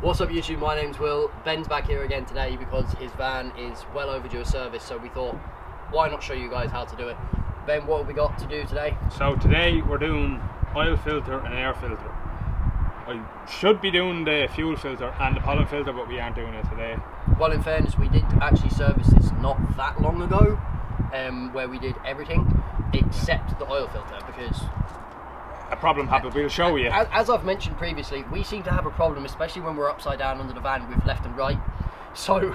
What's up YouTube, my name's Will. Ben's back here again today because his van is well overdue a service, so we thought, why not show you guys how to do it. Ben, what have we got to do today? So today we're doing oil filter and air filter. I should be doing the fuel filter and the pollen filter, but we aren't doing it today. Well, in fairness, we did actually service this not that long ago, where we did everything except the oil filter, because a problem happened. We'll show you. As I've mentioned previously, we seem to have a problem, especially when we're upside down under the van with left and right. So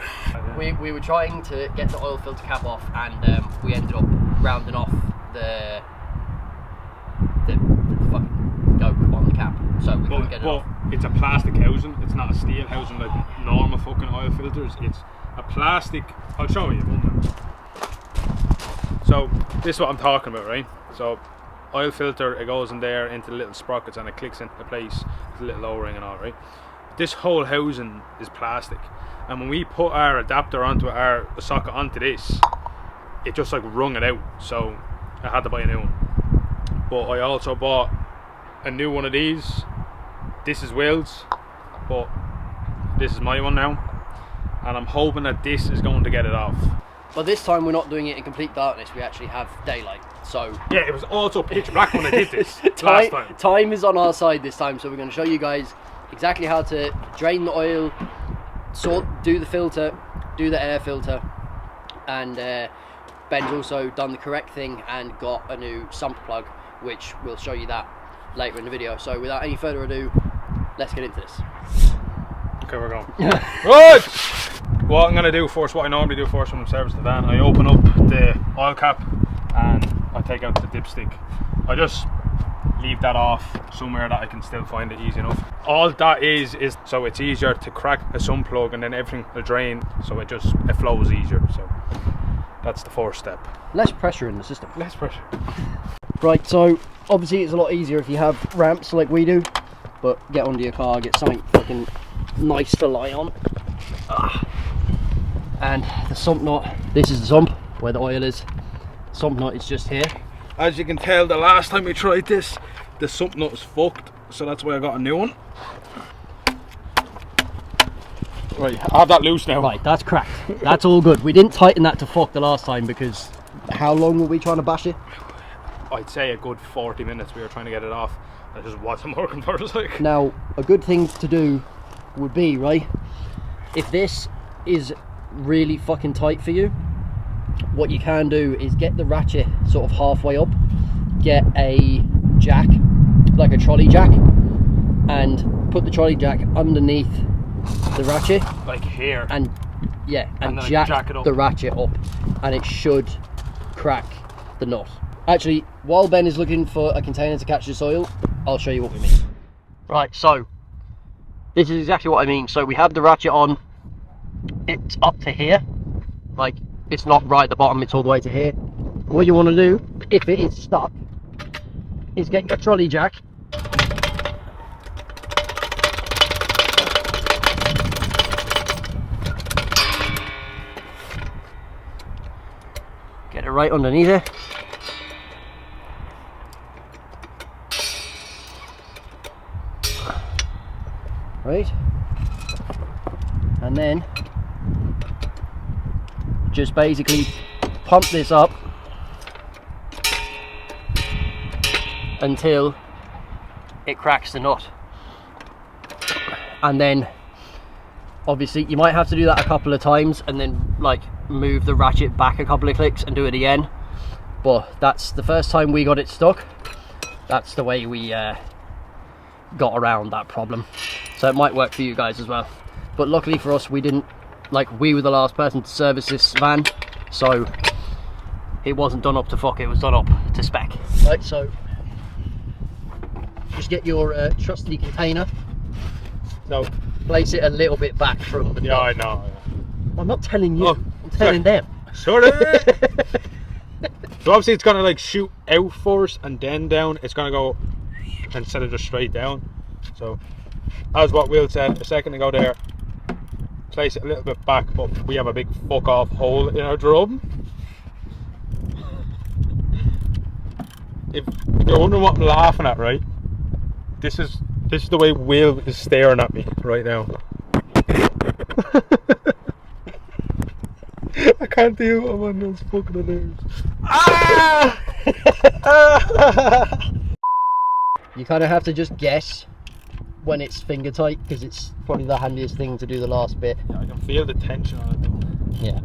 we were trying to get the oil filter cap off, and we ended up rounding off the fucking yoke on the cap, so we couldn't get it off. It's a plastic housing. It's not a steel housing like normal fucking oil filters. It's a plastic. I'll show you. So this is what I'm talking about, right? So oil filter, it goes in there into the little sprockets and it clicks into place with a little O-ring and all, right? This whole housing is plastic, and when we put our adapter onto our socket onto this, it just like wrung it out, so I had to buy a new one. But I also bought a new one of these. This is Will's, but this is my one now, and I'm hoping that this is going to get it off. But this time we're not doing it in complete darkness, we actually have daylight, so... Yeah, it was also pitch black when I did this last time. Time is on our side this time, so we're going to show you guys exactly how to drain the oil, do the filter, do the air filter, and Ben's also done the correct thing and got a new sump plug, which we'll show you that later in the video. So without any further ado, let's get into this. Okay, we're going. Right! What I'm going to do first, what I normally do first when I service the van, I open up the oil cap and I take out the dipstick. I just leave that off somewhere that I can still find it easy enough. All that is so it's easier to crack a sump plug, and then everything will drain, so it flows easier. So that's the first step. Less pressure in the system. Less pressure. Right, so obviously it's a lot easier if you have ramps like we do, but get onto your car, get something fucking nice to lie on. And the sump knot, this is the sump where the oil is. Sump knot is just here. As you can tell, the last time we tried this, the sump knot was fucked, so that's why I got a new one. Right, I have that loose now. Right, that's cracked. That's all good. We didn't tighten that to fuck the last time because how long were we trying to bash it? I'd say a good 40 minutes we were trying to get it off. It just wasn't working for us. Like. Now, a good thing to do would be, right, if this is really fucking tight for you, what you can do is get the ratchet sort of halfway up, get a jack, like a trolley jack, and put the trolley jack underneath the ratchet, like here, and yeah, and jack the ratchet up, and it should crack the nut. Actually, while Ben is looking for a container to catch this oil, I'll show you what we mean. Right, so this is exactly what I mean. So we have the ratchet on, it's up to here, like it's not right at the bottom, it's all the way to here. What you want to do, if it is stuck, is get your trolley jack, get it right underneath it. Right, and then just basically pump this up until it cracks the nut, and then obviously you might have to do that a couple of times and then like move the ratchet back a couple of clicks and do it again, but that's the first time we got it stuck. That's the way we got around that problem, so it might work for you guys as well. But luckily for us, we didn't, like, we were the last person to service this van, so it wasn't done up to fuck, it was done up to spec. Right, so just get your trusty container, so place it a little bit back from the I know. I'm not telling you, I'm telling them. Sorry. So obviously it's gonna like shoot out first and then down. It's gonna go instead of just straight down. So as what Will said a second ago there, place it a little bit back, but we have a big fuck off hole in our drum. If you're wondering what I'm laughing at, right? This is the way Will is staring at me right now. I can't deal with on those fucking nerves. You kind of have to just guess when it's finger tight, because it's probably the handiest thing to do the last bit. Yeah, I can feel the tension on it though. Yeah.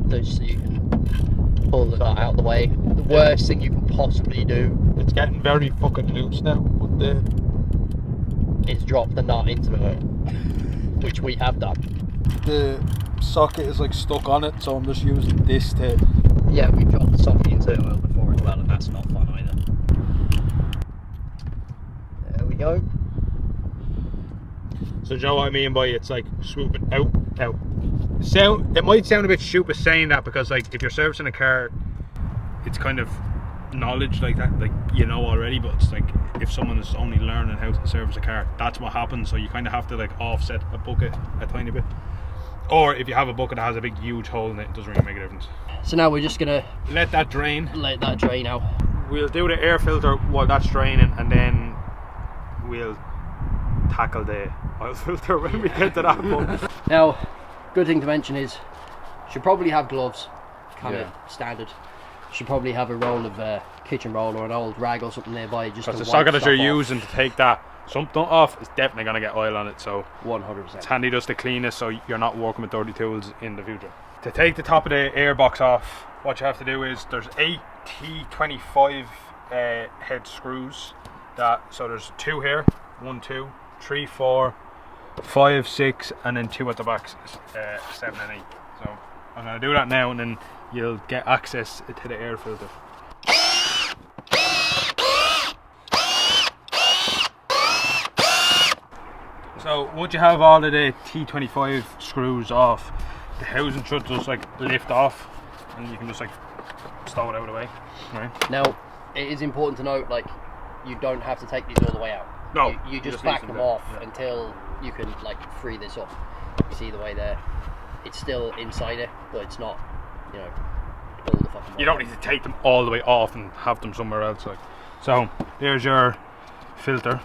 So you can pull the nut out of the way. The worst thing you can possibly do It's getting very fucking loose now, but is drop the nut into it, which we have done. the socket is like stuck on it, so I'm just using this to... Yeah, we dropped the socket into the oil before as well, and that's not fun either. There we go. So Joe, what I mean by it's like swooping out. It might sound a bit stupid saying that, because like if you're servicing a car, it's kind of knowledge like that, like you know already, but it's like if someone is only learning how to service a car, that's what happens. So you kind of have to like offset a bucket a tiny bit, or if you have a bucket that has a big huge hole in it, it doesn't really make a difference. So now we're just gonna Let that drain out. We'll do the air filter while that's draining, and then we'll tackle the oil filter when we get to that point. Now, good thing to mention is, should probably have gloves, kind of standard. Should probably have a roll of kitchen roll or an old rag or something nearby, just Because to the wipe socket that stuff you're off. using to take that sump nut off is definitely going to get oil on it, so 100%. it's handy just to clean it so you're not working with dirty tools in the future. To take the top of the air box off, what you have to do is there's 8 T25 head screws. So there's 2 here, 1, 2, 3, 4, 5, 6, and then 2 at the back, 7 and 8. So I'm going to do that now, and then you'll get access to the air filter. So once you have all of the T25 screws off, the housing should just like lift off, and you can just like stow it out of the way. Right. Now, it is important to note, like, you don't have to take these all the way out. No, you just leave back them them there, off yeah. until you can like free this up. You see the way there? It's still inside it, but it's not, you know, all the fucking way. You don't need to take them all the way off and have them somewhere else. Like, so there's your filter.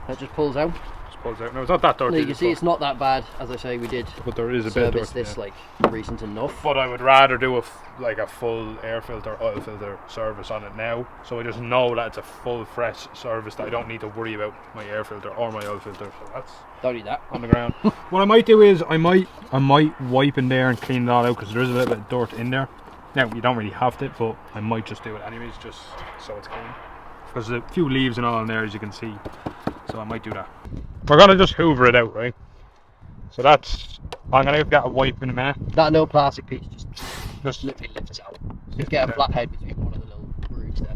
That just pulls out. Pulls out. No, it's not that dirty. No, you can see it's not that bad. As I say, we did but there is a bit of service dirty, this yeah. like recent enough. But I would rather do a full air filter, oil filter service on it now, so I just know that it's a full fresh service, that I don't need to worry about my air filter or my oil filter. So that's Don't need that. on the ground. What I might do is I might wipe in there and clean it all out, because there is a little bit of dirt in there. Now you don't really have to, but I might just do it anyways, just so it's clean. Because there's a few leaves and all in there, as you can see. So I might do that. We're gonna just hoover it out, right? So that's, I'm gonna get a wipe in a minute. That little plastic piece just Just literally lifts out. Just get a flat head between one of the little grooves there.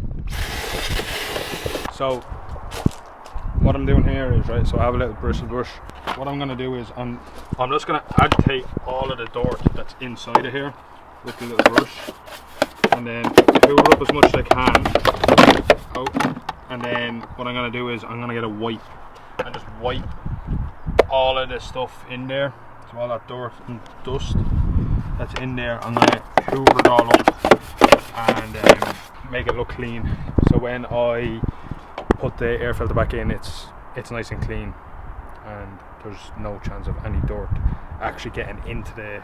so what I'm doing here is, right, so I have a little bristle brush. What I'm gonna do is I'm just gonna agitate all of the dirt that's inside of here with the little brush, and then hoover up as much as I can out. And then what I'm going to do is I'm going to get a wipe and just wipe all of the stuff in there. So all that dirt and dust that's in there, I'm going to hoover it all up and make it look clean. So when I put the air filter back in, it's nice and clean, and there's no chance of any dirt actually getting into the,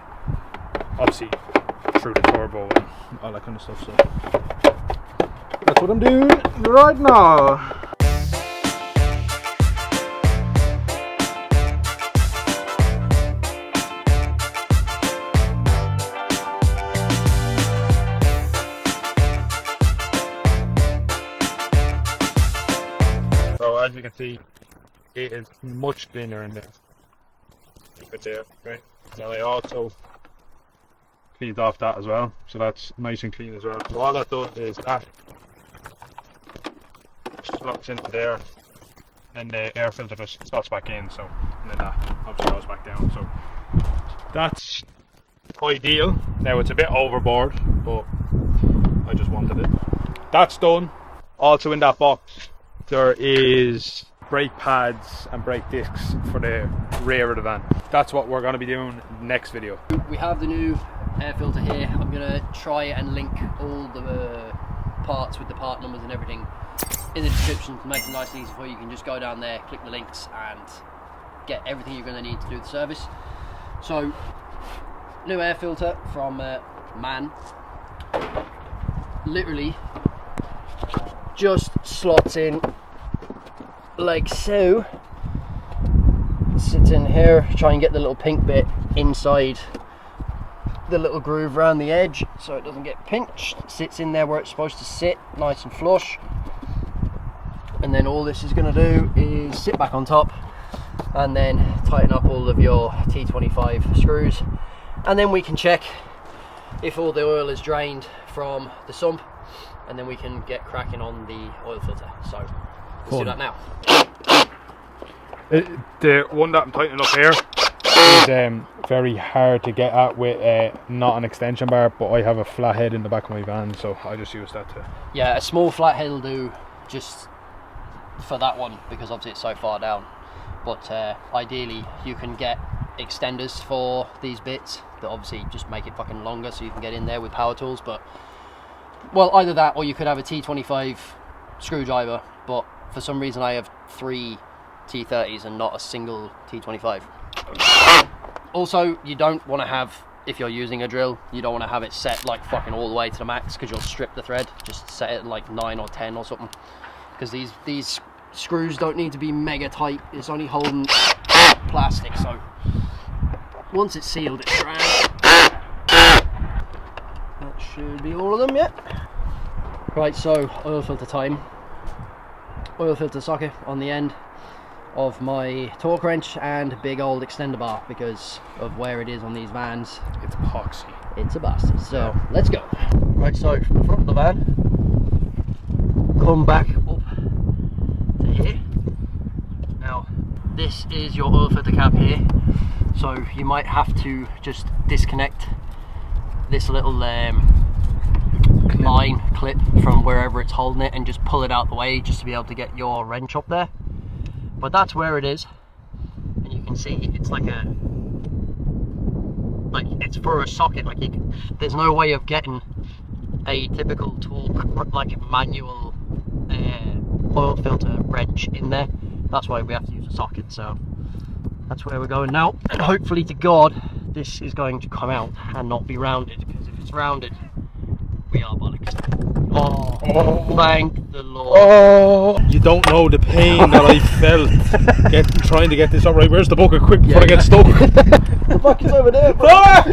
obviously through the turbo and all that kind of stuff. So that's what I'm doing right now. So as you can see, it is much cleaner in there. Keep it there, right? Now I also cleaned off that as well, so that's nice and clean as well. So all that does is that slots into there, and the air filter just slots back in, so, and then that obviously goes back down. So that's ideal. Now it's a bit overboard, but I just wanted it. That's done. Also in that box there is brake pads and brake discs for the rear of the van. That's what we're going to be doing next video. We have the new air filter here. I'm going to try and link all the parts with the part numbers and everything in the description to make it nice and easy for you. You can just go down there, click the links, and get everything you're going to need to do the service. So, new air filter from MAN. Literally just slots in like so. Sits in here. Try and get the little pink bit inside the little groove around the edge so it doesn't get pinched. Sits in there where it's supposed to sit, nice and flush. And then all this is going to do is sit back on top and then tighten up all of your T25 screws, and then we can check if all the oil is drained from the sump, and then we can get cracking on the oil filter. So let's do that now. The one that I'm tightening up here is very hard to get at with not an extension bar, but I have a flat head in the back of my van, so I just use that to... Yeah, a small flat head will do just for that one, because obviously it's so far down. But ideally you can get extenders for these bits that obviously just make it fucking longer so you can get in there with power tools. But, well, either that or you could have a T25 screwdriver, but for some reason I have 3 T30s and not a single T25. Also, you don't want to have, if you're using a drill, you don't want to have it set like fucking all the way to the max, because you'll strip the thread. Just set it like 9 or 10 or something, because these screws don't need to be mega tight. It's only holding plastic, so once it's sealed, it's grand. That should be all of them, yeah. Right, so oil filter time. Oil filter socket on the end of my torque wrench and big old extender bar, because of where it is on these vans. It's epoxy. It's a bastard. So let's go. Right, so from the front of the van, come back up to here. Now this is your oil filter cap here, so you might have to just disconnect this little line clip from wherever it's holding it and just pull it out the way, just to be able to get your wrench up there. But that's where it is, and you can see it's like it's for a socket. Like there's no way of getting a typical torque like manual oil filter wrench in there. That's why we have to use a socket. So that's where we're going now, and hopefully to God this is going to come out and not be rounded, because if it's rounded, we are bollocks. Oh, thank the Lord. Oh, you don't know the pain that I felt trying to get this up right. Where's the bucket? Quick, before I get stuck. The bucket's over there. Fuck!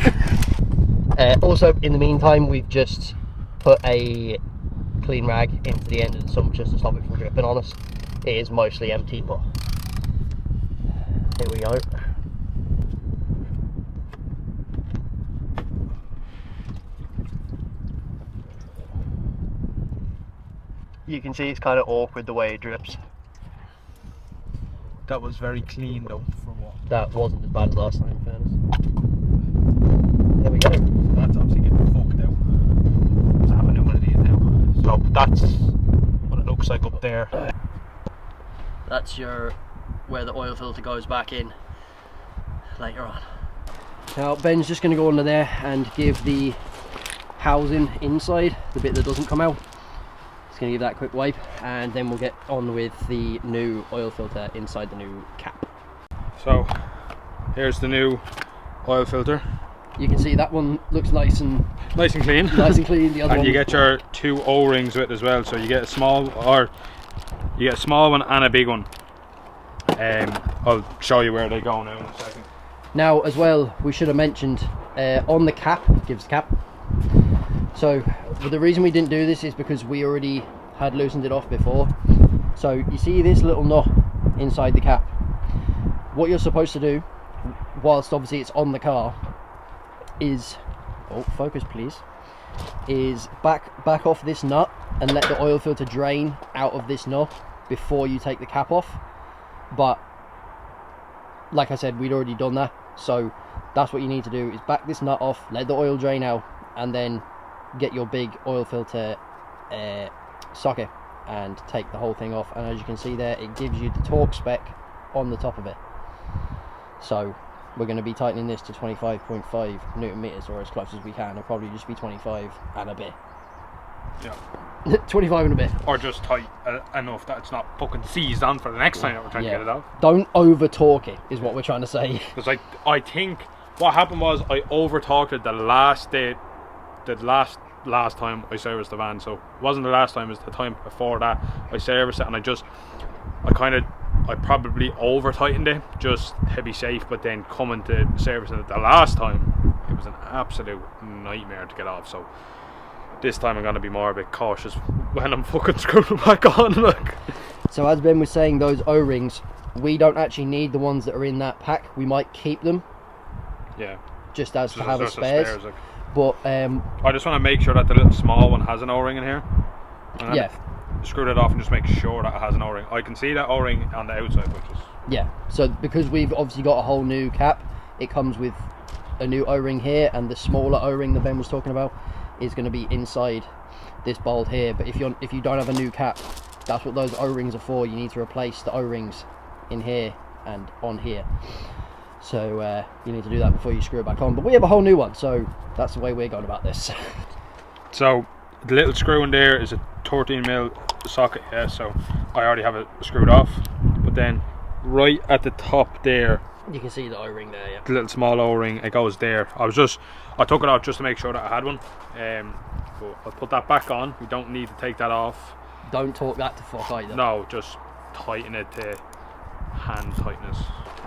Also, in the meantime, we've just put a clean rag into the end of the sump just to stop it from dripping on us. It is mostly empty, but here we go. You can see it's kind of awkward the way it drips. That was very clean though, for what? That wasn't as bad as last time, in fairness. There we go. That's obviously getting fucked out. So I have a new one of these now. So that's what it looks like up there. That's where the oil filter goes back in later on. Now Ben's just going to go under there and give the housing inside, the bit that doesn't come out. Going to give that a quick wipe, and then we'll get on with the new oil filter inside the new cap. So here's the new oil filter. You can see that one looks nice and clean. Nice and clean. The other and one, you get your 2 O-rings with it as well, so you get a small one and a big one. I'll show you where they go now in a second. Now as well, we should have mentioned on the cap, gives the cap. So the reason we didn't do this is because we already had loosened it off before. So you see this little knot inside the cap. What you're supposed to do, whilst obviously it's on the car, is, oh focus please, is back off this nut and let the oil filter drain out of this knot before you take the cap off. But like I said, we'd already done that, so that's what you need to do, is back this nut off, let the oil drain out, and then get your big oil filter socket and take the whole thing off. And as you can see there, it gives you the torque spec on the top of it. So we're going to be tightening this to 25.5 Newton meters, or as close as we can. It'll probably just be 25 and a bit. Yeah. 25 and a bit. Or just tight enough that it's not fucking seized on for the next time that we're trying to get it off. Don't over torque it, is what we're trying to say. Because like, I think what happened was I over torqued it the last time I serviced the van. So it wasn't the last time, it was the time before that I serviced it, and I probably over tightened it just to be safe, but then coming to servicing it the last time, it was an absolute nightmare to get off. So this time I'm going to be more a bit cautious when I'm fucking screwing it back on. Like. So as Ben was saying, those O-rings, we don't actually need the ones that are in that pack. We might keep them. Yeah. Just as to have as spares. Like. But I just want to make sure that the little small one has an O-ring in here. Yeah. Screwed it off and just make sure that it has an O-ring. I can see that O-ring on the outside, which is... Yeah, so because we've obviously got a whole new cap, it comes with a new O-ring here, and the smaller O-ring that Ben was talking about is going to be inside this bolt here. But if you don't have a new cap, that's what those O-rings are for. You need to replace the O-rings in here and on here. So you need to do that before you screw it back on. But we have a whole new one, so that's the way we're going about this. So the little screw in there is a 13mm socket, yeah, so I already have it screwed off. But then right at the top there, you can see the O-ring there, yeah. The little small O-ring, it goes there. I took it out just to make sure that I had one. But I'll put that back on. We don't need to take that off. Don't torque that to fuck either. No, just tighten it to hand tightness.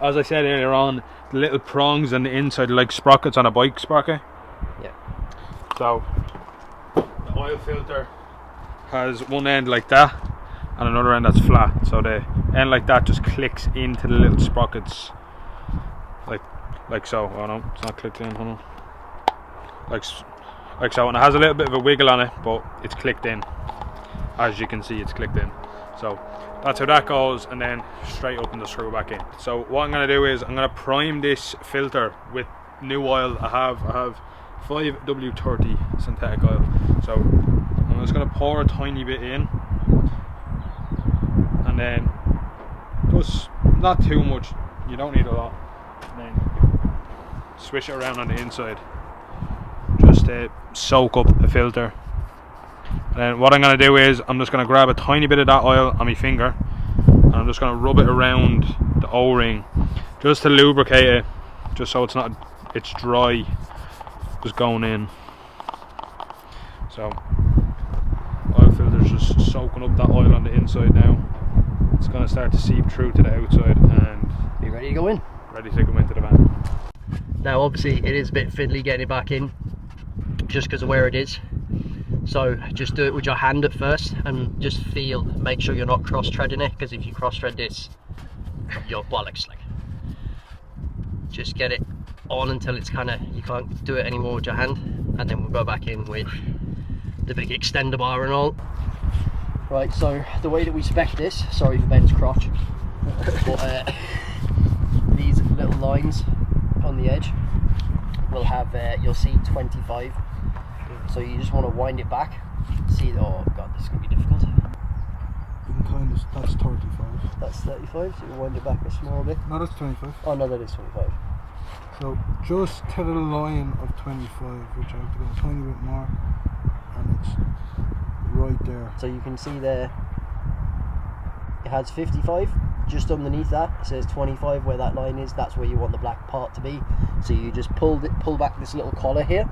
As I said earlier on, the little prongs on the inside are like sprockets on a bike sprocket. Yeah. So the oil filter has one end like that and another end that's flat. So the end like that just clicks into the little sprockets, like so. Oh no, it's not clicked in. Hold on. Like so, and it has a little bit of a wiggle on it, but it's clicked in. As you can see, it's clicked in. So that's how that goes, and then straight up and the screw back in. So what I'm going to do is I'm going to prime this filter with new oil. I have 5W30 synthetic oil. So I'm just going to pour a tiny bit in, and then just not too much. You don't need a lot. And then swish it around on the inside, just to soak up the filter. And then what I'm going to do is I'm just going to grab a tiny bit of that oil on my finger, and I'm just going to rub it around the O-ring just to lubricate it, just so it's dry, just going in. So oil filter's just soaking up that oil on the inside now. It's going to start to seep through to the outside and be ready to go in. Ready to go into the van. Now obviously it is a bit fiddly getting it back in, just because of where it is. So just do it with your hand at first and just make sure you're not cross-treading it, because if you cross-tread this, you're bollocks. Like, just get it on until it's you can't do it anymore with your hand, and then we'll go back in with the big extender bar and all. Right, so the way that we spec this, sorry for Ben's crotch, but these little lines on the edge will have, you'll see 25. So you just want to wind it back. See, oh god, this is going to be difficult. You can that's 35. That's 35, so you wind it back a small bit. No, that's 25. Oh no, that is 25. So just to the line of 25, which I have to go a tiny bit more, and it's right there. So you can see there, it has 55. Just underneath that, it says 25 where that line is. That's where you want the black part to be. So you just pull back this little collar here.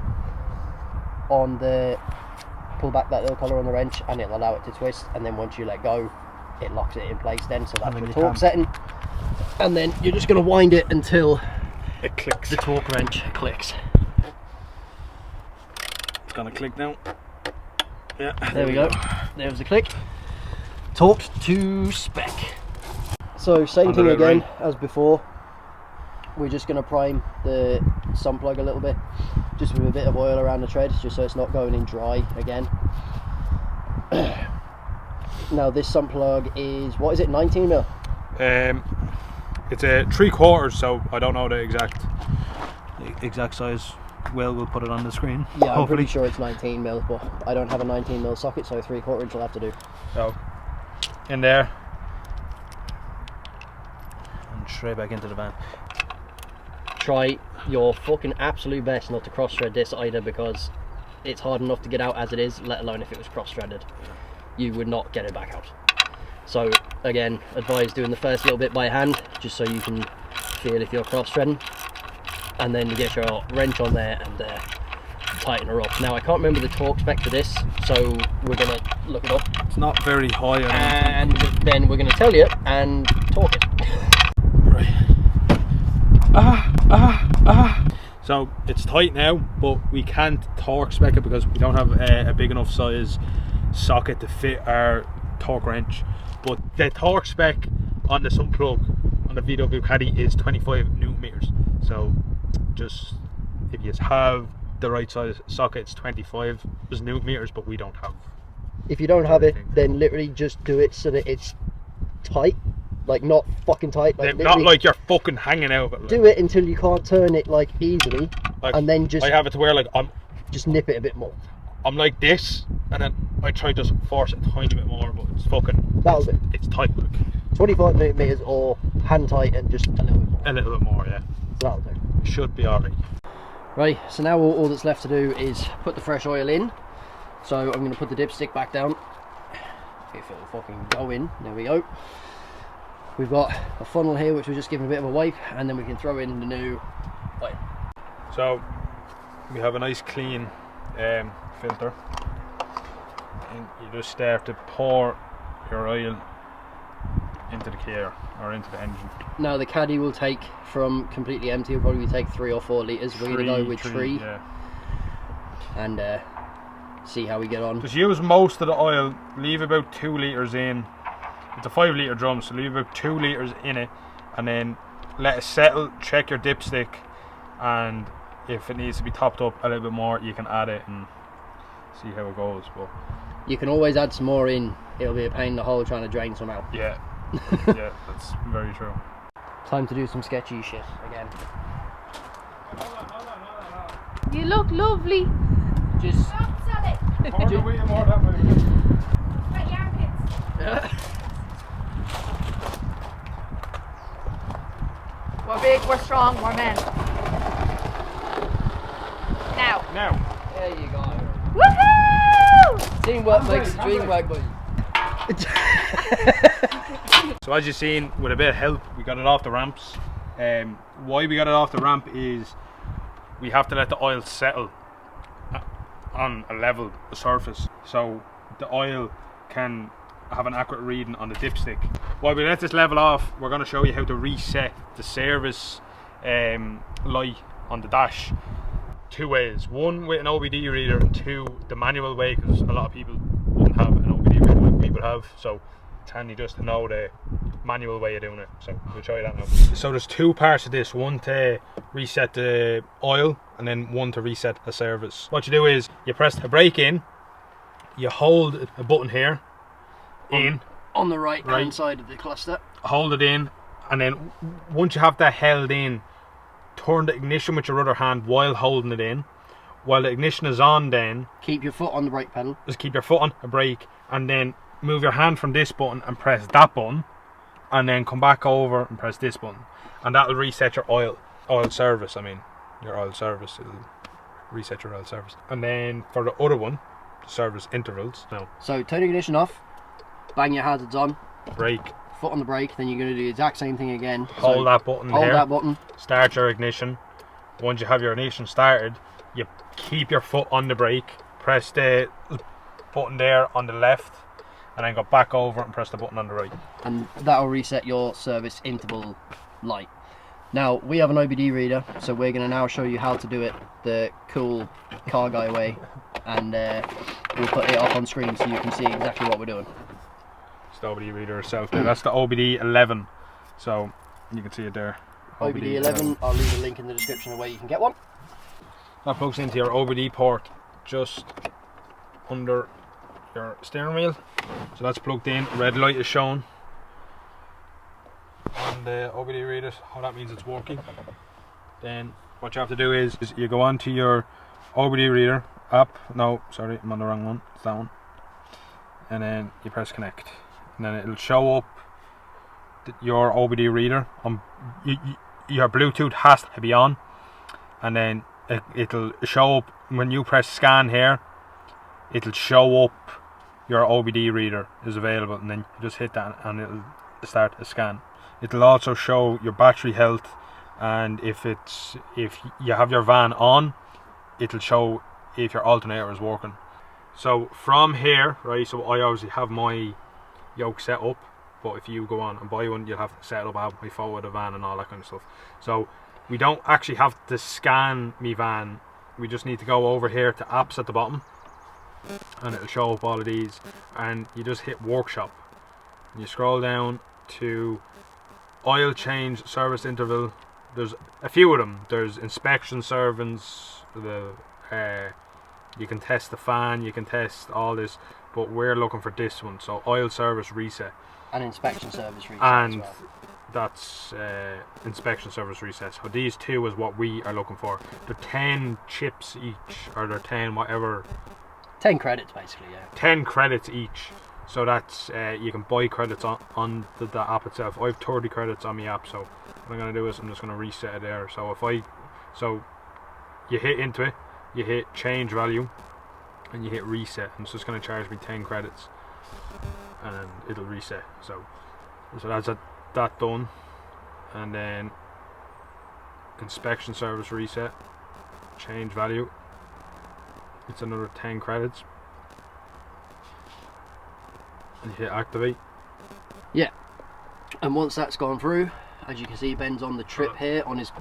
Pull back that little collar on the wrench, and it'll allow it to twist, and then once you let go, it locks it in place then, so that's your torque setting. And then you're just going to wind it until it clicks. The torque wrench clicks. It's going to click now. Yeah. There we go. There's the click. Torqued to spec. So same thing again as before. We're just going to prime the sump plug a little bit, just with a bit of oil around the tread, just so it's not going in dry again. Now this sump plug is, what is it, 19mm? It's a 3/4, so I don't know the exact size. We'll put it on the screen. Yeah, I'm pretty sure it's 19mm, but I don't have a 19mm socket, so a 3/4 inch will have to do. So in there and straight back into the van. Try your fucking absolute best not to cross thread this either, because it's hard enough to get out as it is, let alone if it was cross-threaded. You would not get it back out. So again, advise doing the first little bit by hand, just so you can feel if you're cross-threading, and then you get your wrench on there and tighten her up. Now I can't remember the torque spec for this, so we're gonna look it up. It's not very high, And then we're gonna tell you and torque it. Right. So it's tight now, but we can't torque spec it because we don't have a big enough size socket to fit our torque wrench. But the torque spec on the Sump plug on the VW Caddy is 25 newton meters. So just if you have the right size socket, it's 25 newton meters, but we don't have. If you don't have it, then literally just do it so that it's tight, like not fucking tight, like not like you're fucking hanging out of it. Like. Do it until you can't turn it like easily, like, and then just I have it to where like just nip it a bit more. I'm like this, and then I try to force it a tiny bit more, but it's fucking. That'll do. It's tight, like 25 newton meters or hand tight and just a little bit more. A little bit more, yeah. So that'll do. Should be alright. Right, so now all that's left to do is put the fresh oil in. So I'm going to put the dipstick back down. If it'll fucking go in, there we go. We've got a funnel here which we're just giving a bit of a wipe, and then we can throw in the new oil. So we have a nice clean filter, and you just start to pour your oil into the gear or into the engine. Now the Caddy will take from completely empty, will probably take 3 or 4 litres. We're going to go with 3 yeah. And see how we get on. Just use most of the oil, leave about 2 litres in. It's a 5 litre drum, so leave about 2 litres in it, and then let it settle, check your dipstick, and if it needs to be topped up a little bit more, you can add it and see how it goes. But you can always add some more in. It'll be a pain in the hole trying to drain some out. yeah. Yeah, that's very true. Time to do some sketchy shit again. You look lovely. Just Stop selling. More that way. Sweat your armpits. We're big, we're strong, we're men. Now. there you go. Woohoo! Teamwork makes the dream work, boys. So as you've seen, with a bit of help, we got it off the ramps. Why we got it off the ramp is we have to let the oil settle on a level surface, so the oil can have an accurate reading on the dipstick. While we let this level off, we're going to show you how to reset the service light on the dash. 2 ways: one with an OBD reader, and 2 the manual way, because a lot of people wouldn't have an OBD reader like we would have, so it's handy just to know the manual way of doing it. So we'll show you that now. So there's 2 parts of this: one to reset the oil, and then one to reset the service. What you do is you press the brake in, you hold a button here on the right hand side of the cluster. Hold it in, and then once you have that held in, turn the ignition with your other hand while holding it in. While the ignition is on, then keep your foot on the brake pedal. Just keep your foot on the brake, and then move your hand from this button and press that button, and then come back over and press this button, and that'll reset your oil service. I mean, your oil service. It'll reset your oil service. And then for the other one, service intervals. Now, so turn the ignition off, bang your hazards on, brake, foot on the brake, then you're going to do the exact same thing again. Hold that button hold there, that button, start your ignition. Once you have your ignition started, you keep your foot on the brake, press the button there on the left, and then go back over and press the button on the right, and that'll reset your service interval light. Now we have an OBD reader, so we're going to now show you how to do it the cool car guy way, and we'll put it up on screen so you can see exactly what we're doing. It's the OBD reader itself there. That's the OBD 11, so you can see it there. OBD 11, I'll leave a link in the description of where you can get one. That plugs into your OBD port just under your steering wheel, so that's plugged in. Red light is shown on the OBD reader, how that means it's working. Then what you have to do is you go onto your OBD reader app. No, sorry, I'm on the wrong one. It's that one. And then you press connect, and then it'll show up your OBD reader on. Your Bluetooth has to be on, and then it'll show up when you press scan here. It'll show up your OBD reader is available, and then you just hit that and it'll start a scan. It'll also show your battery health, and if you have your van on, it'll show if your alternator is working. So from here, right, so I obviously have my yoke set up, but if you go on and buy one, you'll have to set it up. I have my photo of the van and all that kind of stuff. So we don't actually have to scan me van, we just need to go over here to apps at the bottom, and it'll show up all of these, and you just hit workshop and you scroll down to oil change service interval. There's a few of them. There's inspection servants, you can test the fan, you can test all this, but we're looking for this one. So oil service reset and inspection service reset, and as well. That's inspection service reset. So these two is what we are looking for. They're 10 chips each, or they're 10 whatever, 10 credits basically, yeah. 10 credits each. So that's you can buy credits on the app itself. I have 30 credits on my app, so what I'm going to do is I'm just going to reset it there. So so you hit into it, you hit change value, and you hit reset, and it's just going to charge me 10 credits, and it'll reset. So that's that done, and then inspection service reset, change value. It's another 10 credits. And you hit activate. Yeah, and once that's gone through, as you can see, Ben's on the trip here on his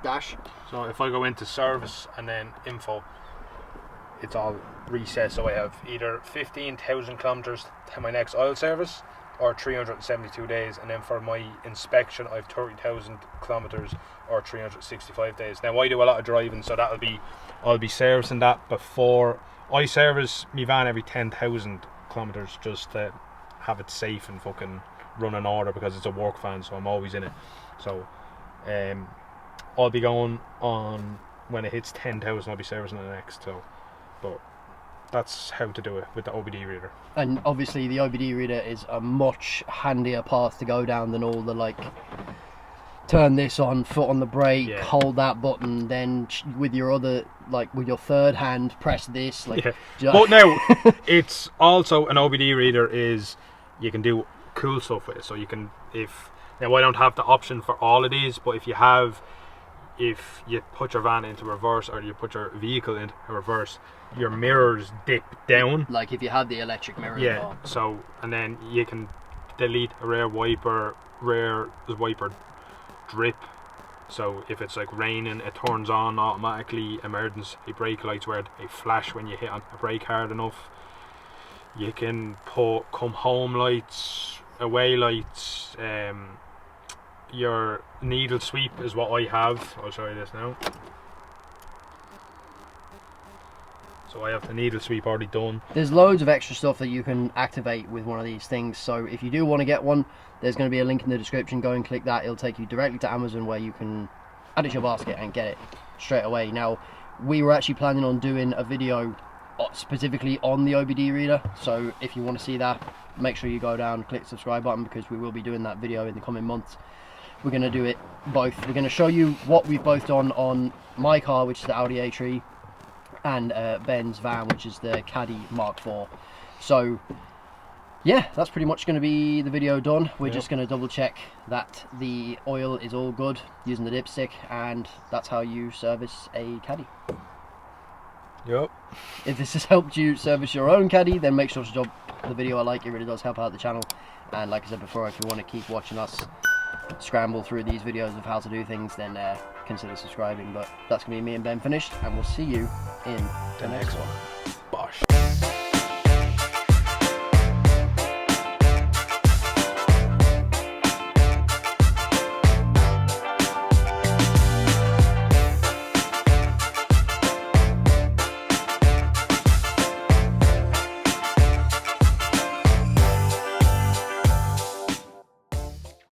dash. So if I go into service and then info, it's all reset. So I have either 15,000 kilometers to my next oil service, or 372 days, and then for my inspection I have 30,000 kilometers or 365 days. Now I do a lot of driving, so I'll be servicing that before I service my van every 10,000 kilometers, just to have it safe and fucking run in order, because it's a work van, so I'm always in it. So I'll be going on when it hits 10,000. I'll be servicing the next. So, but that's how to do it with the OBD reader. And obviously the OBD reader is a much handier path to go down than all the like turn this on, foot on the brake, yeah, hold that button, then with your other, like with your third hand press this, like, yeah. But now it's also an OBD reader is you can do cool stuff with it. So you can, now I don't have the option for all of these, but if you put your van into reverse, or you put your vehicle into reverse, your mirrors dip down. Like if you had the electric mirror. Yeah. So, and then you can delete a rear wiper drip. So if it's like raining, it turns on automatically. Emergency brake lights where they flash when you hit on a brake hard enough. You can put come home lights, away lights. Your needle sweep is what I have. I'll show you this now. So I have the needle sweep already done. There's loads of extra stuff that you can activate with one of these things. So if you do want to get one, there's going to be a link in the description. Go and click that. It'll take you directly to Amazon, where you can add it to your basket and get it straight away. Now, we were actually planning on doing a video specifically on the OBD reader. So if you want to see that, make sure you go down, click the subscribe button, because we will be doing that video in the coming months. We're going to do it both. We're going to show you what we've both done on my car, which is the Audi A3, and Ben's van, which is the Caddy Mk4. So yeah, that's pretty much going to be the video done. We're just going to double check that the oil is all good using the dipstick, and that's how you service a Caddy. Yep. If this has helped you service your own Caddy, then make sure to drop the video a like. It really does help out the channel. And like I said before, if you want to keep watching us scramble through these videos of how to do things, then consider subscribing. But that's going to be me and Ben finished, and we'll see you in the next one. Bosh.